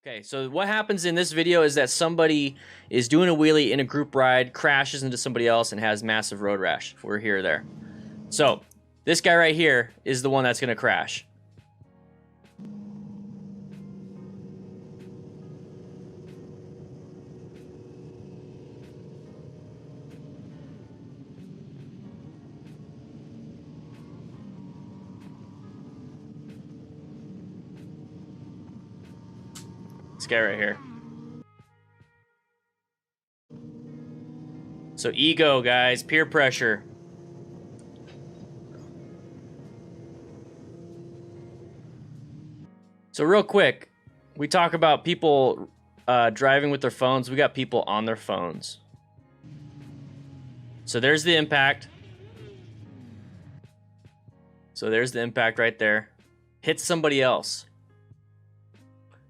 Okay, so what happens in this video is that somebody is doing a wheelie in a group ride, crashes into somebody else, and has massive road rash. We're here or there. So this guy right here is the one that's going to crash. This guy right here. So ego, guys, peer pressure. So real quick, we talk about people driving with their phones. We got people on their phones. So there's the impact. So there's the impact right there. Hits somebody else.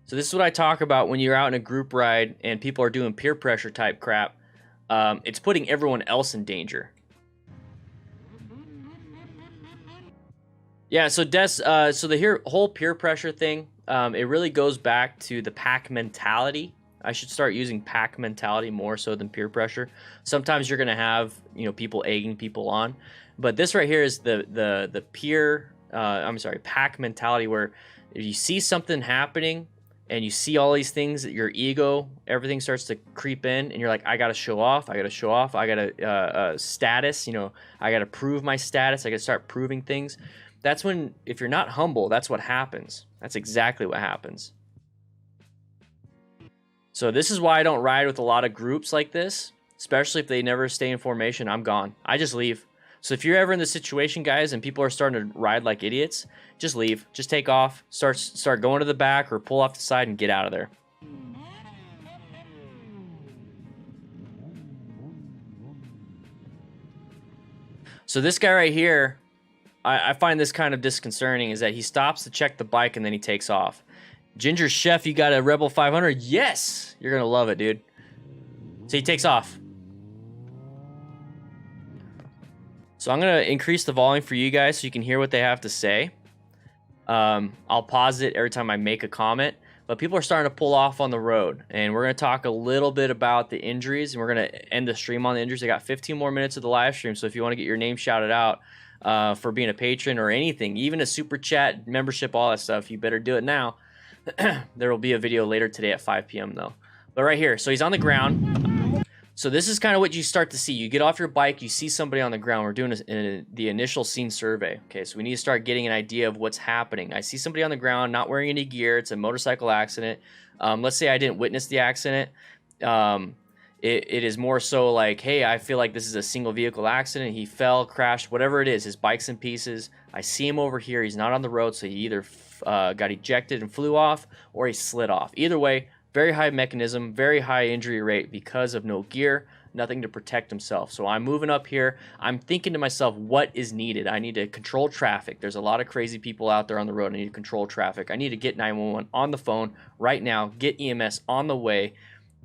So this is what I talk about when you're out in a group ride and people are doing peer pressure type crap. It's putting everyone else in danger. Yeah, so the whole peer pressure thing, it really goes back to the pack mentality. I should start using pack mentality more so than peer pressure. Sometimes you're gonna have people egging people on, but this right here is the pack mentality, where if you see something happening and you see all these things, your ego, everything starts to creep in, and you're like, I gotta show off, I gotta status, I gotta prove my status, I gotta start proving things. That's when, if you're not humble, that's what happens. That's exactly what happens. So this is why I don't ride with a lot of groups like this, especially if they never stay in formation. I'm gone. I just leave. So if you're ever in this situation, guys, and people are starting to ride like idiots, just leave. Just take off. Start going to the back or pull off the side and get out of there. So this guy right here, I find this kind of disconcerting, is that he stops to check the bike and then he takes off. Ginger Chef, you got a Rebel 500? Yes! You're going to love it, dude. So he takes off. So I'm going to increase the volume for you guys so you can hear what they have to say. I'll pause it every time I make a comment. But people are starting to pull off on the road. And we're going to talk a little bit about the injuries. And we're going to end the stream on the injuries. I got 15 more minutes of the live stream. So if you want to get your name shouted out for being a patron or anything, even a super chat, membership, all that stuff, you better do it now. There will be a video later today at 5 p.m. though. But right here, so he's on the ground. So this is kind of what you start to see. You get off your bike, you see somebody on the ground. We're doing the initial scene survey. Okay, so we need to start getting an idea of what's happening. I see somebody on the ground, not wearing any gear. It's a motorcycle accident. Let's say I didn't witness the accident. It is more so like, hey, I feel like this is a single vehicle accident. He fell, crashed, whatever it is. His bike's in pieces. I see him over here. He's not on the road, so he either got ejected and flew off, or he slid off. Either way, very high mechanism, very high injury rate because of no gear, nothing to protect himself. So I'm moving up here. I'm thinking to myself, what is needed? I need to control traffic. There's a lot of crazy people out there on the road. I need to control traffic. I need to get 911 on the phone right now, get EMS on the way,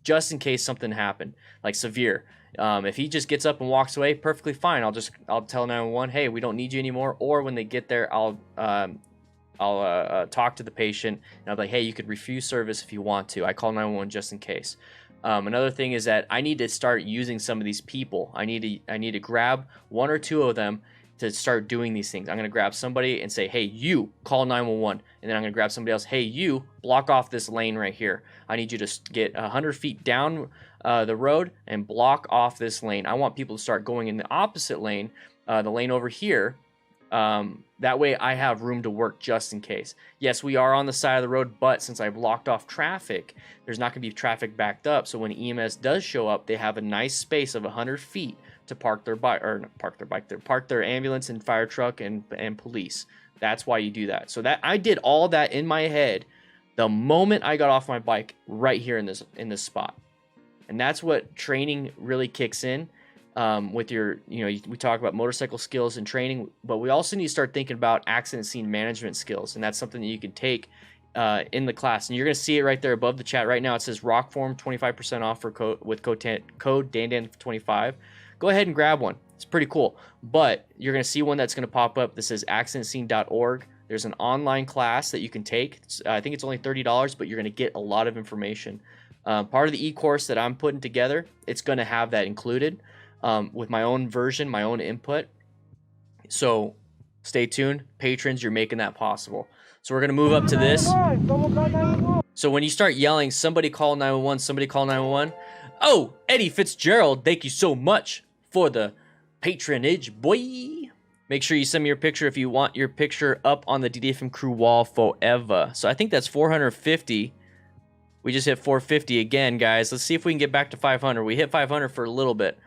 just in case something happened, like severe. If he just gets up and walks away, perfectly fine. I'll tell 911, hey, we don't need you anymore. Or when they get there, I'll talk to the patient and I'll be like, hey, you could refuse service if you want to. I call 911 just in case. Another thing is that I need to start using some of these people. I need to grab one or two of them to start doing these things. I'm going to grab somebody and say, hey, you call 911. And then I'm going to grab somebody else. Hey, you block off this lane right here. I need you to get 100 feet down the road and block off this lane. I want people to start going in the opposite lane, the lane over here. That way I have room to work just in case. Yes, we are on the side of the road, but since I blocked off traffic, there's not going to be traffic backed up. So when EMS does show up, they have a nice space of 100 feet to park their bike, or not park their bike, park their ambulance and fire truck and police. That's why you do that. So that I did all that in my head the moment I got off my bike right here in this spot. And that's what training really kicks in. With your, we talk about motorcycle skills and training, but we also need to start thinking about accident scene management skills. And that's something that you can take in the class. And you're going to see it right there above the chat right now. It says Rockform 25% off with code DANDAN25. Go ahead and grab one. It's pretty cool. But you're going to see one that's going to pop up that says accidentscene.org. There's an online class that you can take. I think it's only $30, but you're going to get a lot of information. Part of the e-course that I'm putting together, it's going to have that included with my own version, my own input. So stay tuned. Patrons, you're making that possible. So we're going to move up to this. So when you start yelling, somebody call 911, somebody call 911. Oh, Eddie Fitzgerald, thank you so much for the patronage, boy. Make sure you send me your picture if you want your picture up on the DDFM crew wall forever. So I think that's 450. We just hit 450 again, guys. Let's see if we can get back to 500. We hit 500 for a little bit.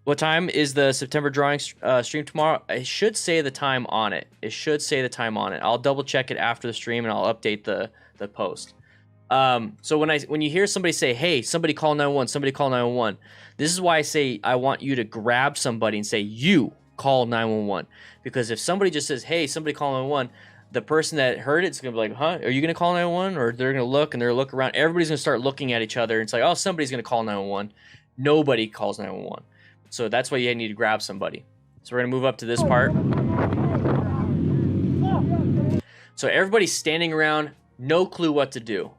What time is the September drawing stream tomorrow? It should say the time on it. It should say the time on it. I'll double check it after the stream and I'll update the post. So when you hear somebody say, hey, somebody call 911, somebody call 911, this is why I say I want you to grab somebody and say, you call 911. Because if somebody just says, hey, somebody call 911, the person that heard it's going to be like, huh, are you going to call 911? Or they're going to look and they're look around. Everybody's going to start looking at each other. And it's like, oh, somebody's going to call 911. Nobody calls 911. So that's why you need to grab somebody. So we're going to move up to this part. So everybody's standing around, no clue what to do.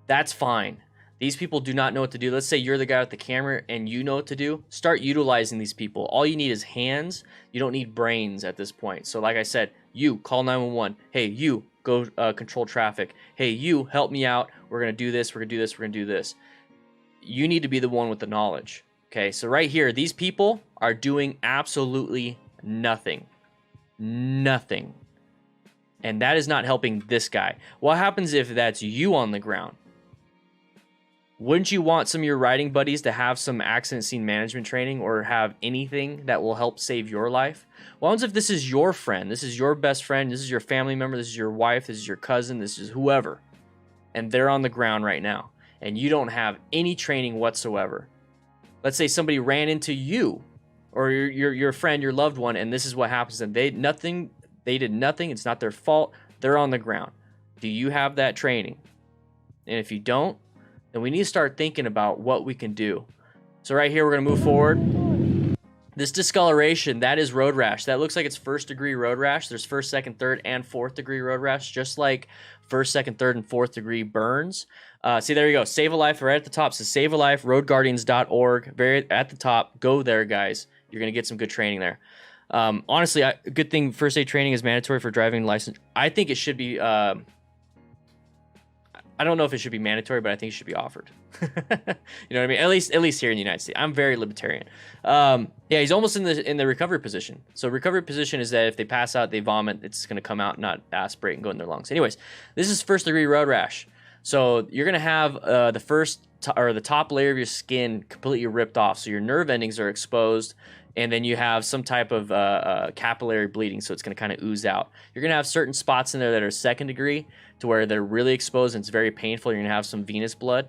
That's fine. These people do not know what to do. Let's say you're the guy with the camera and you know what to do. Start utilizing these people. All you need is hands. You don't need brains at this point. So like I said, you call 911. Hey, you go control traffic. Hey, you help me out. We're going to do this. We're going to do this. We're going to do this. You need to be the one with the knowledge. Okay, so right here, these people are doing absolutely nothing. Nothing. And that is not helping this guy. What happens if that's you on the ground? Wouldn't you want some of your riding buddies to have some accident scene management training or have anything that will help save your life? What happens if this is your friend, this is your best friend, this is your family member, this is your wife, this is your cousin, this is whoever, and they're on the ground right now, and you don't have any training whatsoever? Let's say somebody ran into you or your friend, your loved one, and this is what happens, and they did nothing, it's not their fault, they're on the ground. Do you have that training? And if you don't, then we need to start thinking about what we can do. So right here, we're going to move forward. This discoloration, that is road rash. That looks like it's first degree road rash. There's first, second, third, and fourth degree road rash, just like first, second, third, and fourth degree burns. See, there you go. Save a Life right at the top. So Save a Life, roadguardians.org. Very at the top. Go there, guys. You're going to get some good training there. Honestly, good thing first aid training is mandatory for driving license. I think it should be... I don't know if it should be mandatory, but I think it should be offered. You know what I mean? At least here in the United States. I'm very libertarian. Yeah, he's almost in the recovery position. So recovery position is that if they pass out, they vomit, it's going to come out, not aspirate and go in their lungs. Anyways, this is first degree road rash. So you're going to have the top layer of your skin completely ripped off. So your nerve endings are exposed, and then you have some type of capillary bleeding, so it's going to kind of ooze out. You're going to have certain spots in there that are second degree, to where they're really exposed and it's very painful. You're going to have some venous blood.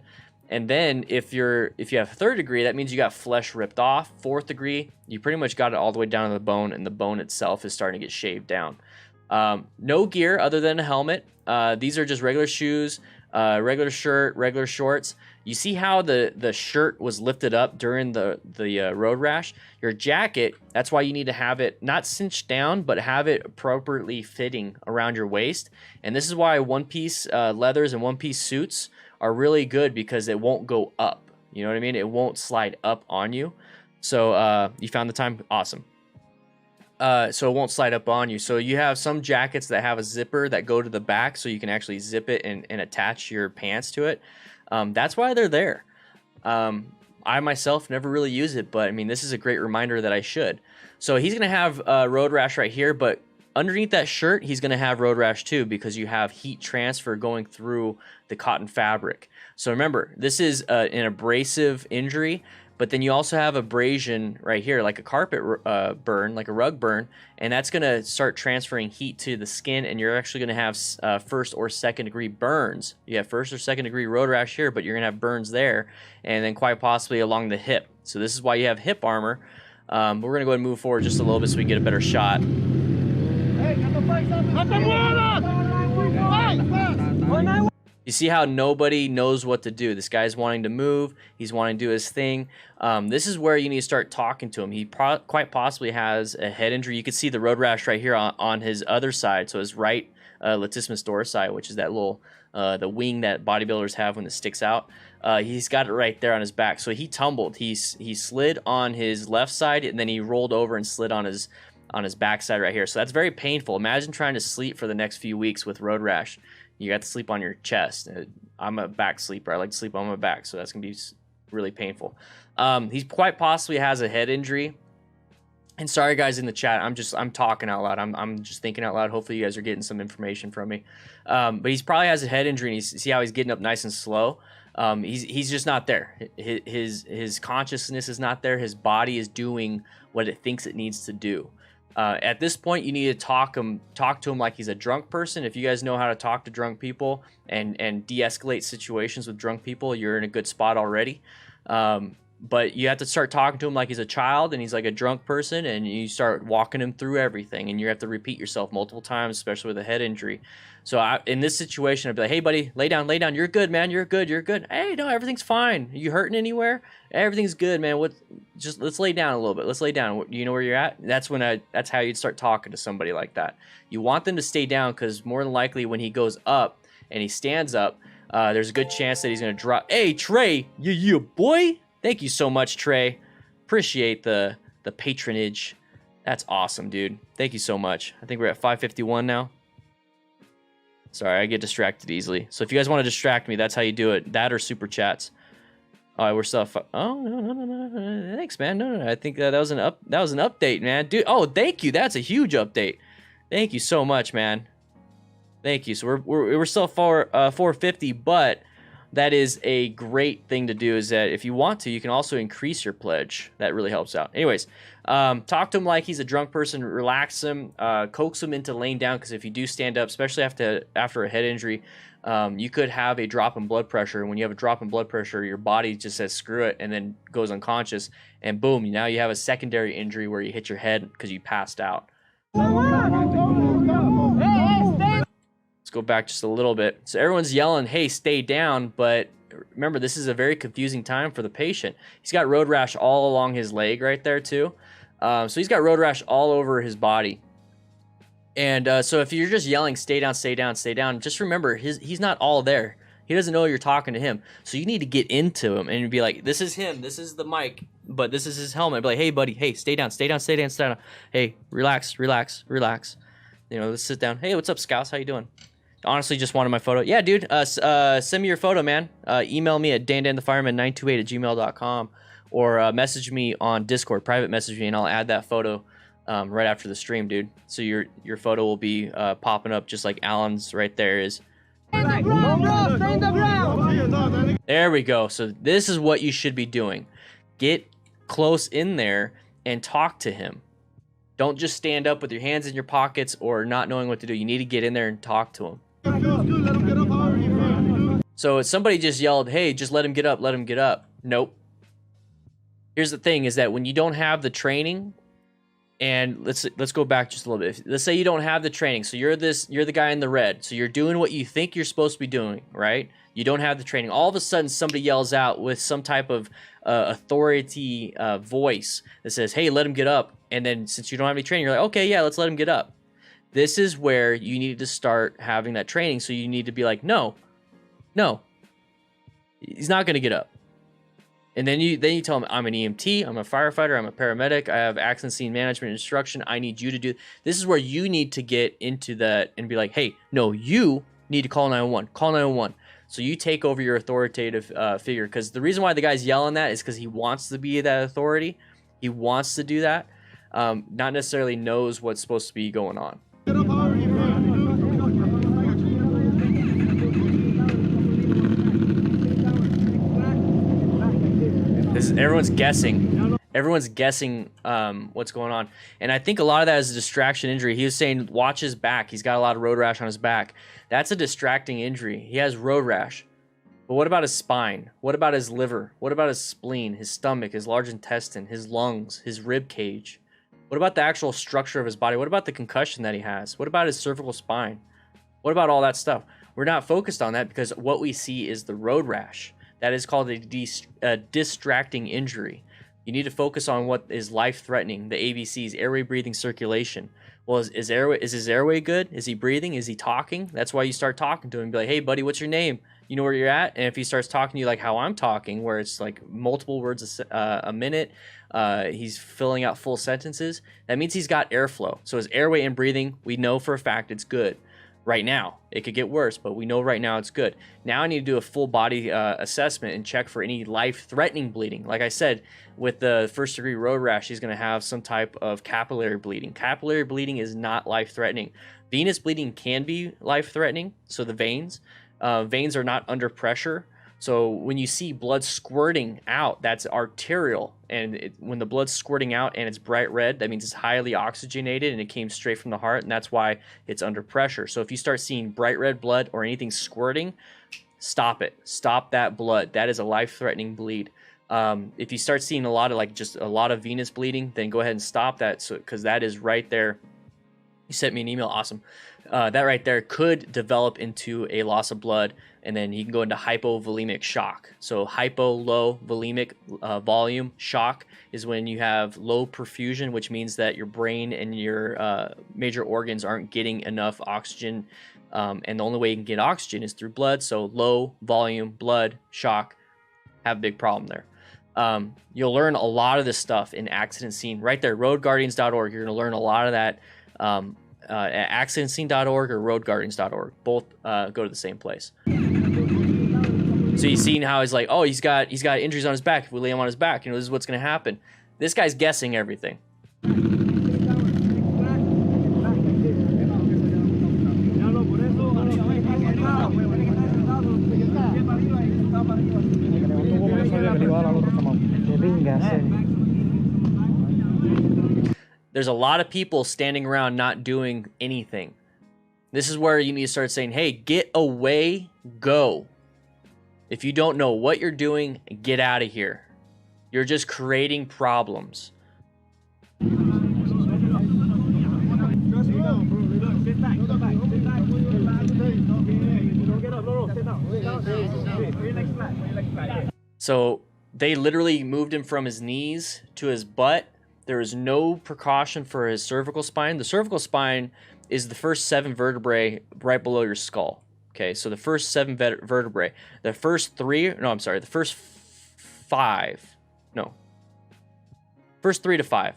And then if you have third degree, that means you got flesh ripped off. Fourth degree, you pretty much got it all the way down to the bone, and the bone itself is starting to get shaved down. No gear other than a helmet. These are just regular shoes, regular shirt, regular shorts. You see how the shirt was lifted up during the road rash? Your jacket, that's why you need to have it not cinched down, but have it appropriately fitting around your waist. And this is why one-piece leathers and one-piece suits are really good, because it won't go up. You know what I mean? It won't slide up on you. So you found the time? Awesome. So it won't slide up on you. So you have some jackets that have a zipper that go to the back, so you can actually zip it and attach your pants to it. That's why they're there. I myself never really use it, but I mean, this is a great reminder that I should. So he's going to have road rash right here, but underneath that shirt, he's going to have road rash too, because you have heat transfer going through the cotton fabric. So remember, this is an abrasive injury, but then you also have abrasion right here, like a carpet burn, like a rug burn, and that's going to start transferring heat to the skin, and you're actually going to have first or second degree burns. You have first or second degree road rash here, but you're going to have burns there, and then quite possibly along the hip. So this is why you have hip armor. But we're going to go ahead and move forward just a little bit so we get a better shot. You You see how nobody knows what to do. This guy's wanting to move. He's wanting to do his thing. This is where you need to start talking to him. He quite possibly has a head injury. You can see the road rash right here on his other side. So his right latissimus dorsi, which is that little the wing that bodybuilders have when it sticks out. He's got it right there on his back. So he tumbled. He slid on his left side, and then he rolled over and slid on his back side right here. So that's very painful. Imagine trying to sleep for the next few weeks with road rash. You got to sleep on your chest. I'm a back sleeper. I like to sleep on my back, so that's going to be really painful. He quite possibly has a head injury. And sorry, guys, in the chat, I'm talking out loud. I'm just thinking out loud. Hopefully, you guys are getting some information from me. But he's probably has a head injury, and see how he's getting up nice and slow. He's just not there. His consciousness is not there. His body is doing what it thinks it needs to do. At this point, you need to talk to him like he's a drunk person. If you guys know how to talk to drunk people and de-escalate situations with drunk people, you're in a good spot already. But you have to start talking to him like he's a child and he's like a drunk person, and you start walking him through everything, and you have to repeat yourself multiple times, especially with a head injury. So in this situation, I'd be like, hey, buddy, lay down. You're good, man. You're good. Hey, no, everything's fine. Are you hurting anywhere? Everything's good, man. Just let's lay down a little bit. Let's lay down. You know where you're at? That's how you'd start talking to somebody like that. You want them to stay down, because more than likely when he goes up and he stands up, there's a good chance that he's going to drop. Hey, Trey, you boy. Thank you so much, Trey. Appreciate the patronage. That's awesome, dude. Thank you so much. I think we're at 551 now. Sorry, I get distracted easily. So if you guys want to distract me, that's how you do it. That or super chats. All right, we're still. Oh no. Thanks, man. No. I think that was an update, man. Dude. Oh, thank you. That's a huge update. Thank you so much, man. Thank you. So we're still 450, but that is a great thing to do. Is that if you want to, you can also increase your pledge. That really helps out. Anyways, talk to him like he's a drunk person. Relax him. Coax him into laying down, because if you do stand up, especially after a head injury, you could have a drop in blood pressure. And when you have a drop in blood pressure, your body just says screw it and then goes unconscious. And boom, now you have a secondary injury where you hit your head because you passed out. Let's go back just a little bit. So everyone's yelling, hey, stay down. But remember, this is a very confusing time for the patient. He's got road rash all along his leg right there too. So he's got road rash all over his body. And so if you're just yelling, stay down, stay down, stay down, just remember, he's not all there. He doesn't know you're talking to him. So you need to get into him and be like, this is him. This is the mic, but this is his helmet. Be like, hey, buddy, hey, stay down, stay down, stay down, stay down. Hey, relax, relax, relax. You know, let's sit down. Hey, what's up, Scouse? How you doing? Honestly, just wanted my photo. Yeah, dude, send me your photo, man. Email me at dandanthefireman928@gmail.com, or message me on Discord, private message me, and I'll add that photo right after the stream, dude. So your photo will be popping up just like Alan's right there is. There we go. So this is what you should be doing. Get close in there and talk to him. Don't just stand up with your hands in your pockets or not knowing what to do. You need to get in there and talk to him. So if somebody just yelled, hey, just let him get up, let him get up. Nope. Here's the thing, is that when you don't have the training, and let's go back just a little bit. Let's say you don't have the training. So you're the guy in the red. So you're doing what you think you're supposed to be doing, right? You don't have the training. All of a sudden, somebody yells out with some type of authority voice that says, hey, let him get up. And then since you don't have any training, you're like, okay, yeah, let's let him get up. This is where you need to start having that training. So you need to be like, no, he's not going to get up. And then you tell him, I'm an EMT, I'm a firefighter, I'm a paramedic, I have accident scene management instruction, I need you to do. This is where you need to get into that and be like, hey, no, you need to call 911, call 911. So you take over your authoritative figure, because the reason why the guy's yelling that is because he wants to be that authority. He wants to do that, not necessarily knows what's supposed to be going on. Everyone's guessing what's going on, and I think a lot of that is a distraction injury. He was saying watch his back. He's got a lot of road rash on his back. That's a distracting injury. He has road rash. But what about his spine? What about his liver? What about his spleen, his stomach, his large intestine, his lungs, his rib cage? What about the actual structure of his body? What about the concussion that he has? What about his cervical spine? What about all that stuff? We're not focused on that because what we see is the road rash. That is called a distracting injury. You need to focus on what is life-threatening, the ABCs, airway, breathing, circulation. Well, is his airway good? Is he breathing? Is he talking? That's why you start talking to him. Be like, hey, buddy, what's your name? You know where you're at? And if he starts talking to you like how I'm talking, where it's like multiple words a minute, he's filling out full sentences, that means he's got airflow. So his airway and breathing, we know for a fact it's good. Right now, it could get worse, but we know right now it's good. Now I need to do a full body assessment and check for any life-threatening bleeding. Like I said, with the first-degree road rash, he's going to have some type of capillary bleeding. Capillary bleeding is not life-threatening. Venous bleeding can be life-threatening, so the veins are not under pressure. So when you see blood squirting out, that's arterial. And when the blood's squirting out and it's bright red, that means it's highly oxygenated and it came straight from the heart, and that's why it's under pressure. So if you start seeing bright red blood or anything squirting, stop it. Stop that blood. That is a life-threatening bleed. If you start seeing a lot of just a lot of venous bleeding, then go ahead and stop that, because that is right there. You sent me an email. Awesome. That right there could develop into a loss of blood, and then you can go into hypovolemic shock. So low volemic volume shock is when you have low perfusion, which means that your brain and your major organs aren't getting enough oxygen, and the only way you can get oxygen is through blood. So low volume blood shock, have a big problem there. You'll learn a lot of this stuff in accident scene right there, roadguardians.org. You're going to learn a lot of that at accidentscene.org or roadguardians.org. Both go to the same place. So you've seen how he's like, oh, he's got injuries on his back. If we lay him on his back, this is what's going to happen. This guy's guessing everything. There's a lot of people standing around not doing anything. This is where you need to start saying, hey, get away, go. If you don't know what you're doing, get out of here. You're just creating problems. So they literally moved him from his knees to his butt. There is no precaution for his cervical spine. The cervical spine is the first 7 vertebrae right below your skull. Okay, so the first 7 vertebrae. The first 3, no, I'm sorry, the first 5. No. First 3 to 5.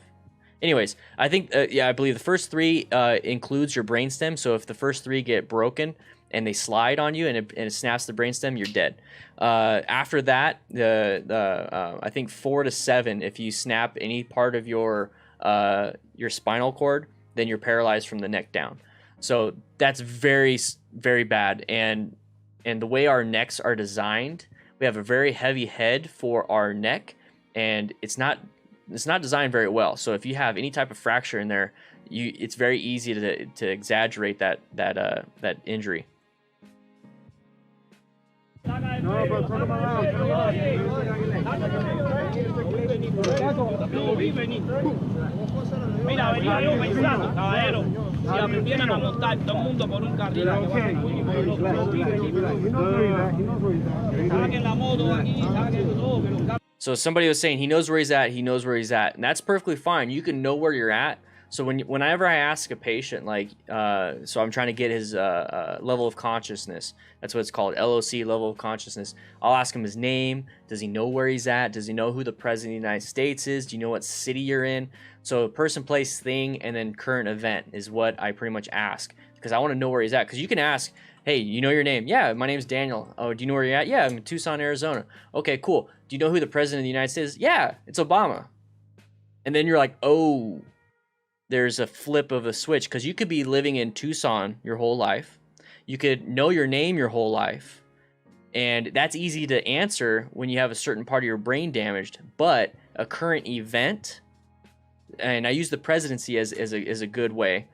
Anyways, I think, yeah, I believe the first 3 includes your brainstem. So if the first 3 get broken and they slide on you and it snaps the brainstem, you're dead. After that, I think 4 to 7, if you snap any part of your spinal cord, then you're paralyzed from the neck down. So that's very, very bad. And the way our necks are designed, we have a very heavy head for our neck, and it's not designed very well. So if you have any type of fracture in there, it's very easy to exaggerate that injury. So somebody was saying he knows where he's at, and that's perfectly fine. You can know where you're at. So whenever I ask a patient, like, so I'm trying to get his level of consciousness. That's what it's called, LOC, level of consciousness. I'll ask him his name. Does he know where he's at? Does he know who the president of the United States is? Do you know what city you're in? So person, place, thing, and then current event is what I pretty much ask, because I want to know where he's at. Because you can ask, hey, you know your name? Yeah, my name's Daniel. Oh, do you know where you're at? Yeah, I'm in Tucson, Arizona. Okay, cool. Do you know who the president of the United States is? Yeah, it's Obama. And then you're like, oh, there's a flip of a switch, because you could be living in Tucson your whole life. You could know your name your whole life. And that's easy to answer when you have a certain part of your brain damaged. But a current event, and I use the presidency as a good way,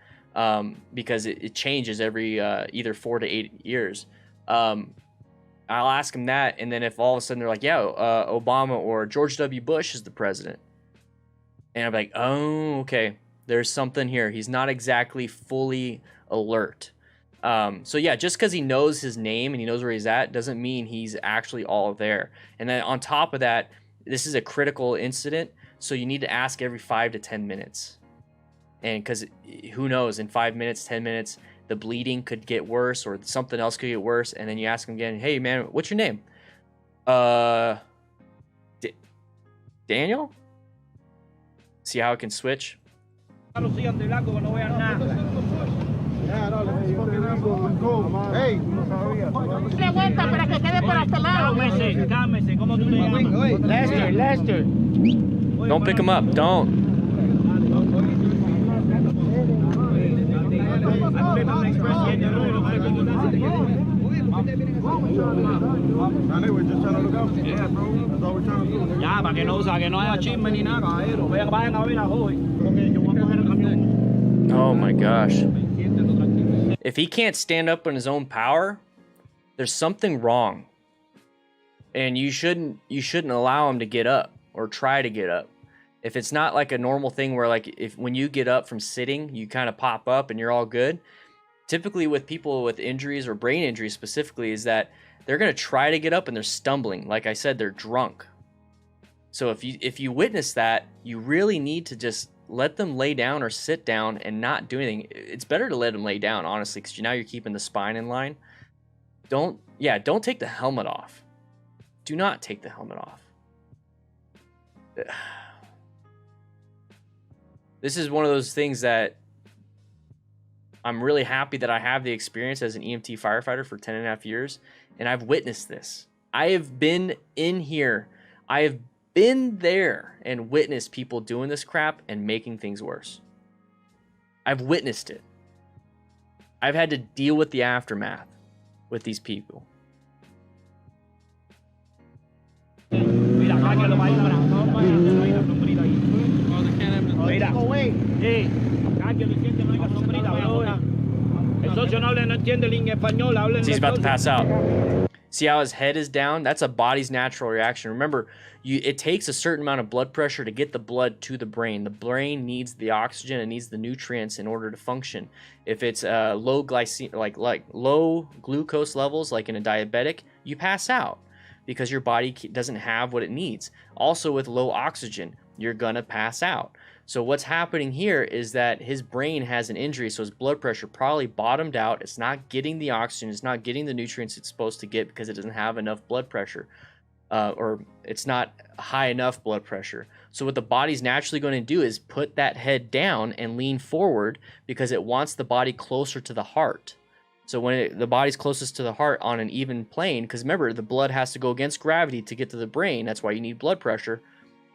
because it changes every either 4 to 8 years. I'll ask them that, and then if all of a sudden they're like, yeah, Obama or George W. Bush is the president. And I'm like, oh, okay. There's something here. He's not exactly fully alert. So yeah, just because he knows his name and he knows where he's at doesn't mean he's actually all there. And then on top of that, this is a critical incident, so you need to ask every 5 to 10 minutes. And because who knows, in 5 minutes, 10 minutes, the bleeding could get worse or something else could get worse. And then you ask him again, hey man, what's your name? Daniel? See how it can switch? Lester. Don't pick him up. Don't. Ya, para que no haya chisme ni nada, caballero. Vayan a ver a hoy. Porque yo voy a coger el camión. Oh my gosh. If he can't stand up on his own power, there's something wrong. And you shouldn't allow him to get up or try to get up. If it's not like a normal thing where like when you get up from sitting, you kind of pop up and you're all good. Typically with people with injuries or brain injuries specifically is that they're going to try to get up and they're stumbling. Like I said, they're drunk. So if you witness that, you really need to just let them lay down or sit down and not do anything. It's better to let them lay down, honestly, because now you're keeping the spine in line. Don't take the helmet off. Do not take the helmet off. This is one of those things that I'm really happy that I have the experience as an EMT firefighter for 10.5 years, and I've witnessed this. I have been in here. I have been there and witnessed people doing this crap and making things worse. I've witnessed it. I've had to deal with the aftermath with these people. He's about to pass out. See how his head is down? That's a body's natural reaction. Remember, it takes a certain amount of blood pressure to get the blood to the brain. The brain needs the oxygen and needs the nutrients in order to function. If it's low glycemic, low glucose levels, like in a diabetic, you pass out because your body doesn't have what it needs. Also, with low oxygen, you're gonna pass out. So what's happening here is that his brain has an injury, so his blood pressure probably bottomed out. It's not getting the oxygen, it's not getting the nutrients it's supposed to get because it doesn't have enough blood pressure, or it's not high enough blood pressure. So what the body's naturally going to do is put that head down and lean forward because it wants the body closer to the heart. So when the body's closest to the heart on an even plane, because remember, the blood has to go against gravity to get to the brain, that's why you need blood pressure,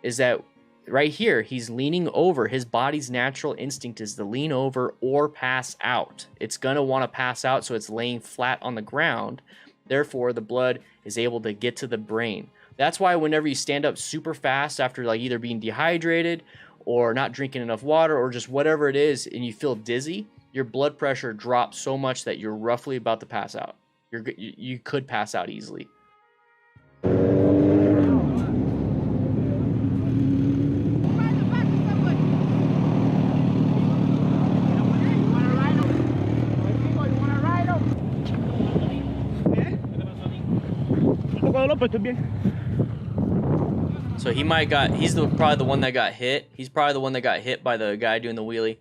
is that right here, he's leaning over. His body's natural instinct is to lean over or pass out. It's going to want to pass out, so it's laying flat on the ground. Therefore, the blood is able to get to the brain. That's why whenever you stand up super fast after like either being dehydrated or not drinking enough water or just whatever it is and you feel dizzy, your blood pressure drops so much that you're roughly about to pass out. You could pass out easily. So he's probably the one that got hit. He's probably the one that got hit by the guy doing the wheelie.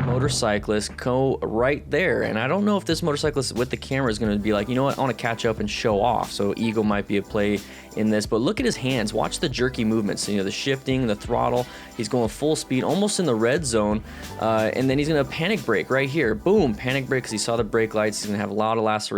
Motorcyclist go right there, and I don't know if this motorcyclist with the camera is going to be like, you know what, I want to catch up and show off. So ego might be a play in this, but look at his hands. Watch the jerky movements, you know, the shifting, the throttle. He's going full speed, almost in the red zone, and then he's going to panic brake right here. Boom, panic brake because he saw the brake lights. He's going to have a lot of laceration.